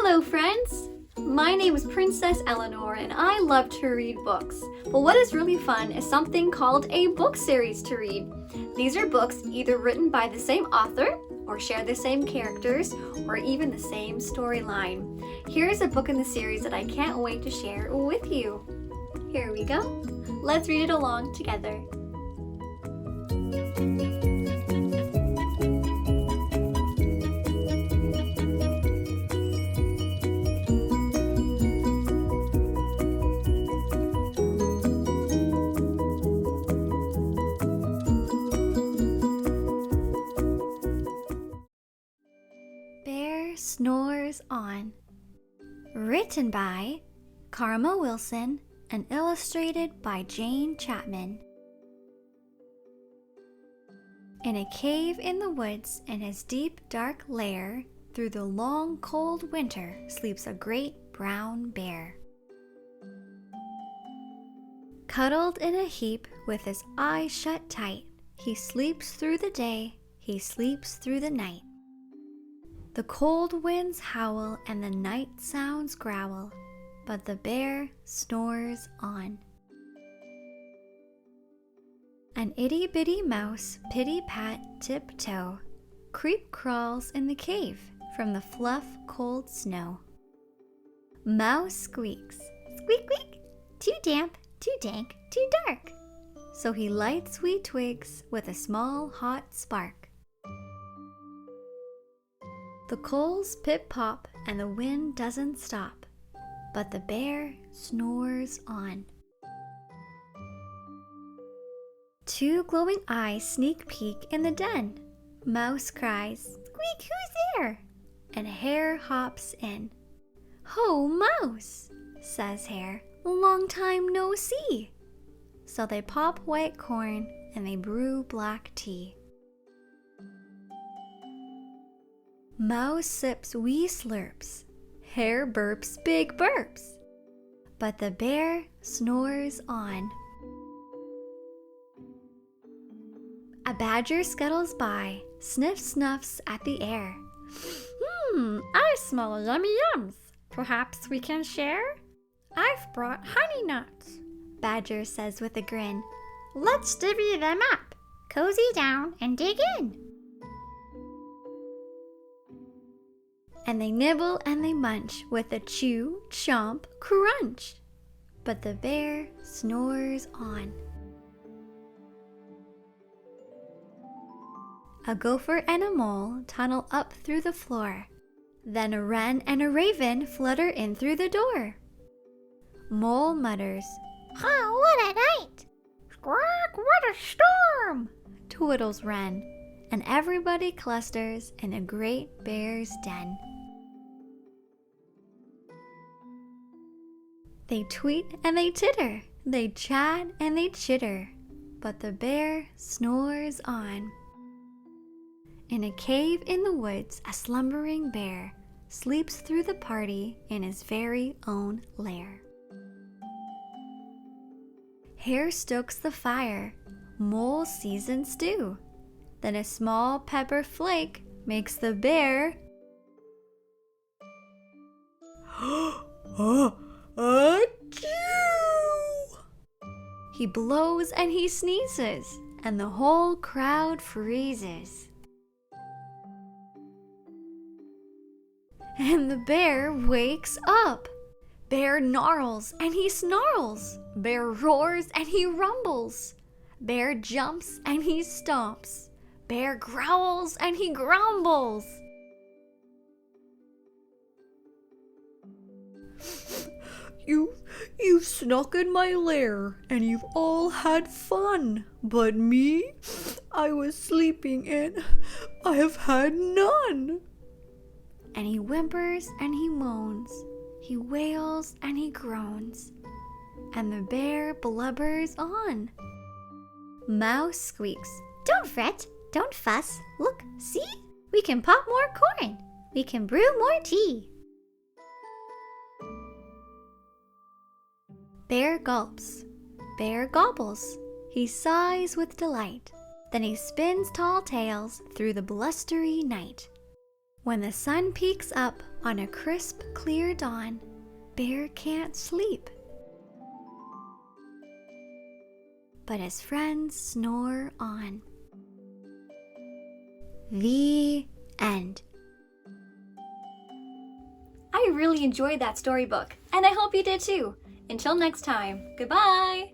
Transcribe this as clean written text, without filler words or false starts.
Hello friends! My name is Princess Eleanor and I love to read books. But what is really fun is something called a book series to read. These are books either written by the same author, or share the same characters, or even the same storyline. Here's a book in the series that I can't wait to share with you. Here we go. Let's read it along together. Snores On. Written by Karma Wilson and illustrated by Jane Chapman. In a cave in the woods in his deep dark lair, through the long cold winter sleeps a great brown bear. Cuddled in a heap with his eyes shut tight, he sleeps through the day, he sleeps through the night. The cold winds howl and the night sounds growl, but the bear snores on. An itty-bitty mouse, pity-pat, tiptoe, creep crawls in the cave from the fluff cold snow. Mouse squeaks, squeak squeak, too damp, too dank, too dark. So he lights wee twigs with a small hot spark. The coals pip-pop and the wind doesn't stop, but the bear snores on. Two glowing eyes sneak peek in the den. Mouse cries, "Squeak, who's there?" And Hare hops in. "Ho, Mouse," says Hare, "long time no see." So they pop white corn and they brew black tea. Mouse sips wee slurps, Hare burps big burps, but the bear snores on. A badger scuttles by, snuffs at the air. I smell yummy yums. Perhaps we can share? I've brought honey nuts, Badger says with a grin. Let's divvy them up. Cozy down and dig in. And they nibble and they munch with a chew, chomp, crunch. But the bear snores on. A gopher and a mole tunnel up through the floor. Then a wren and a raven flutter in through the door. Mole mutters, "Oh, what a night! Squawk, what a storm!" Twiddles wren, and everybody clusters in a great bear's den. They tweet and they titter, they chat and they chitter, but the bear snores on. In a cave in the woods, a slumbering bear sleeps through the party in his very own lair. Hare stokes the fire, mole seasons stew, then a small pepper flake makes the bear achoo! He blows and he sneezes, and the whole crowd freezes. And the bear wakes up. Bear gnarls and he snarls. Bear roars and he rumbles. Bear jumps and he stomps. Bear growls and he grumbles. You've snuck in my lair and you've all had fun, but me, I was sleeping and I have had none. And he whimpers and he moans, he wails and he groans, and the bear blubbers on. Mouse squeaks, "Don't fret, don't fuss, look, see, we can pop more corn, we can brew more tea." Bear gulps, bear gobbles, he sighs with delight, then he spins tall tales through the blustery night. When the sun peeks up on a crisp, clear dawn, Bear can't sleep. But his friends snore on. The end. I really enjoyed that storybook, and I hope you did too. Until next time, goodbye!